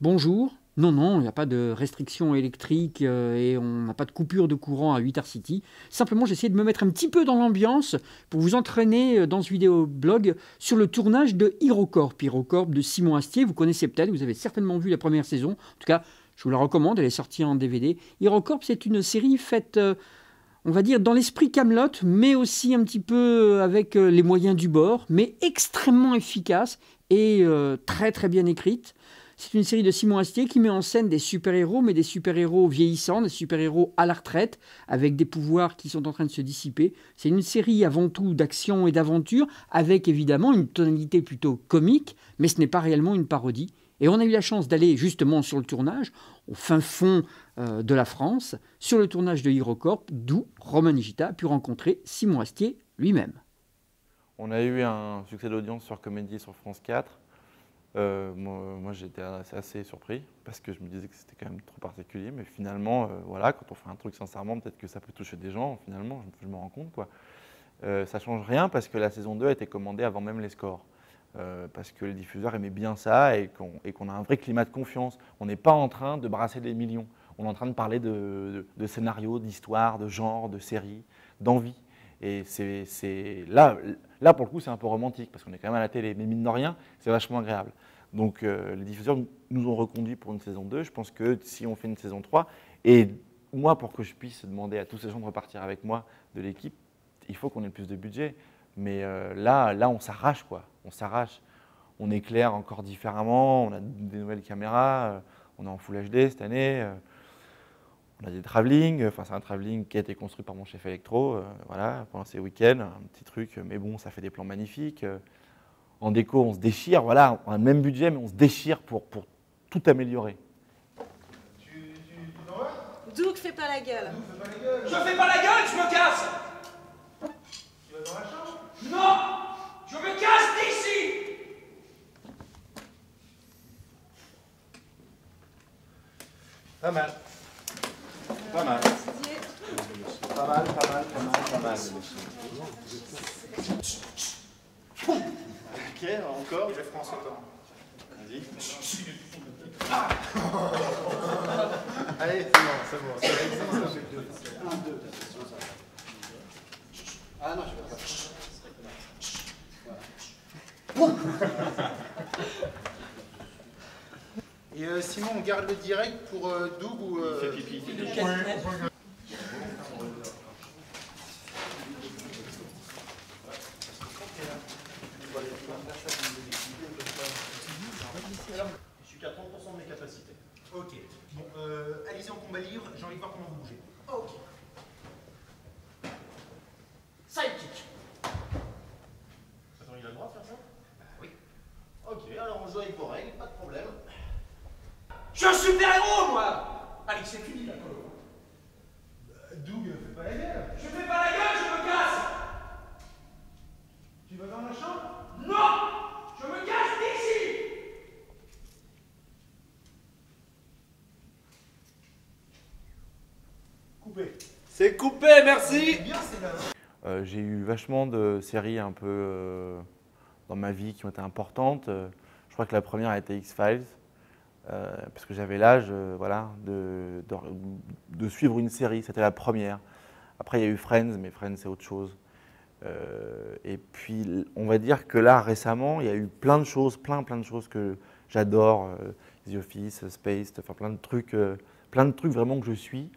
Bonjour. Non, non, il n'y a pas de restriction électrique et on n'a pas de coupure de courant à 8 City. Simplement, j'essaie de me mettre un petit peu dans l'ambiance pour vous entraîner dans ce vidéoblog sur le tournage de HeroCorp. HeroCorp de Simon Astier, vous connaissez peut-être, vous avez certainement vu la première saison. En tout cas, je vous la recommande, elle est sortie en DVD. HeroCorp, c'est une série faite, on va dire, dans l'esprit Camelot, mais aussi un petit peu avec les moyens du bord, mais extrêmement efficace et très très bien écrite. C'est une série de Simon Astier qui met en scène des super-héros, mais des super-héros vieillissants, des super-héros à la retraite, avec des pouvoirs qui sont en train de se dissiper. C'est une série avant tout d'action et d'aventure, avec évidemment une tonalité plutôt comique, mais ce n'est pas réellement une parodie. Et on a eu la chance d'aller justement sur le tournage, au fin fond de la France, sur le tournage de HeroCorp, d'où Romain Nigita a pu rencontrer Simon Astier lui-même. On a eu un succès d'audience sur Comédie sur France 4. Moi j'étais assez surpris parce que je me disais que c'était quand même trop particulier, mais finalement, voilà, quand on fait un truc sincèrement, peut-être que ça peut toucher des gens, finalement, je me rends compte, quoi. Ça change rien parce que la saison 2 a été commandée avant même les scores. Parce que les diffuseurs aimaient bien ça et qu'on a un vrai climat de confiance. On n'est pas en train de brasser des millions. On est en train de parler de scénarios, d'histoires, de genres, de séries, d'envie. Et là, pour le coup, c'est un peu romantique parce qu'on est quand même à la télé. Mais mine de rien, c'est vachement agréable. Donc les diffuseurs nous ont reconduits pour une saison 2. Je pense que si on fait une saison 3, et moi, pour que je puisse demander à tous ces gens de repartir avec moi de l'équipe, il faut qu'on ait plus de budget. Mais là, on s'arrache, quoi. On s'arrache. On éclaire encore différemment. On a des nouvelles caméras. On est en Full HD cette année. On a des travelling. Enfin, c'est un travelling qui a été construit par mon chef électro. Voilà, pendant ces week-ends, un petit truc. Mais bon, ça fait des plans magnifiques. En déco, on se déchire. Voilà, on a le même budget, mais on se déchire pour tout améliorer. T'en vas? Doug, fais pas la gueule. Fais pas la gueule. Je fais pas la gueule, je me casse! Tu vas dans la chambre? Non! Je me casse d'ici! Pas mal. Pas mal. Pas mal, pas mal, pas mal, pas mal. Ok, encore. Il est français, toi. Vas-y. Allez, c'est bon, c'est bon. Ça fait deux. Un, deux. Ah non, je vais pas. Et Simon, on garde le direct pour Doug ou... Il fait pipi. Je suis qu'à 30% de mes capacités. Ok. Bon, allez-y en combat libre, j'ai envie de voir comment vous bougez. Ok. Sidekick. Attends, il a le droit de faire ça? Bah oui. Ok, alors on joue avec vos règles, pas de problème. Je suis un super-héros, moi! Allez, c'est fini, la colo. Doug, fais pas la gueule. Je fais pas la gueule, je me casse! Tu vas dans la chambre? Non! Je me casse d'ici! Coupé. C'est coupé, merci! Bien, c'est là. J'ai eu vachement de séries un peu dans ma vie qui ont été importantes. Je crois que la première a été X-Files, parce que j'avais l'âge voilà, de suivre une série, c'était la première. Après, il y a eu Friends, mais Friends, c'est autre chose. Et puis, on va dire que là, récemment, il y a eu plein de choses, plein de choses que j'adore. The Office, Spaced, enfin plein de trucs vraiment que je suis.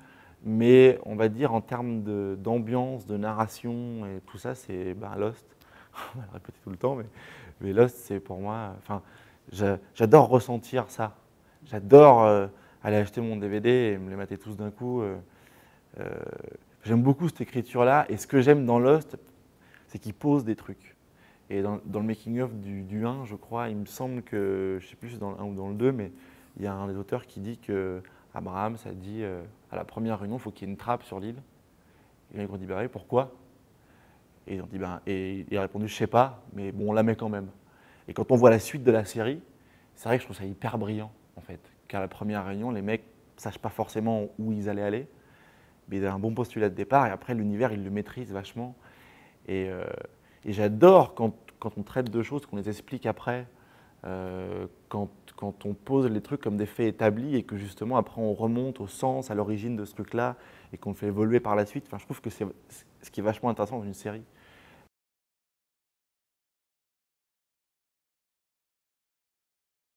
Mais on va dire en termes d'ambiance, de narration et tout ça, c'est Lost. On va le répéter tout le temps, mais Lost, c'est pour moi. Enfin, j'adore ressentir ça. J'adore aller acheter mon DVD et me les mater tous d'un coup. J'aime beaucoup cette écriture-là. Et ce que j'aime dans Lost, c'est qu'il pose des trucs. Et dans le making-of du 1, je crois, il me semble que, je ne sais plus si c'est dans le 1 ou dans le 2, mais il y a un des auteurs qui dit que Abraham, ça dit à la première réunion, il faut qu'il y ait une trappe sur l'île. Et ils ont dit, bah oui, pourquoi? Et ils ont dit, et il a répondu, je sais pas, mais bon, on la met quand même. Et quand on voit la suite de la série, c'est vrai que je trouve ça hyper brillant, en fait. Qu'à la première réunion, les mecs ne sachent pas forcément où ils allaient aller, mais ils ont un bon postulat de départ, et après, l'univers, ils le maîtrisent vachement. Et j'adore quand on traite de choses, qu'on les explique après, quand on pose les trucs comme des faits établis et que justement après on remonte au sens, à l'origine de ce truc-là et qu'on le fait évoluer par la suite. Enfin, je trouve que c'est ce qui est vachement intéressant dans une série.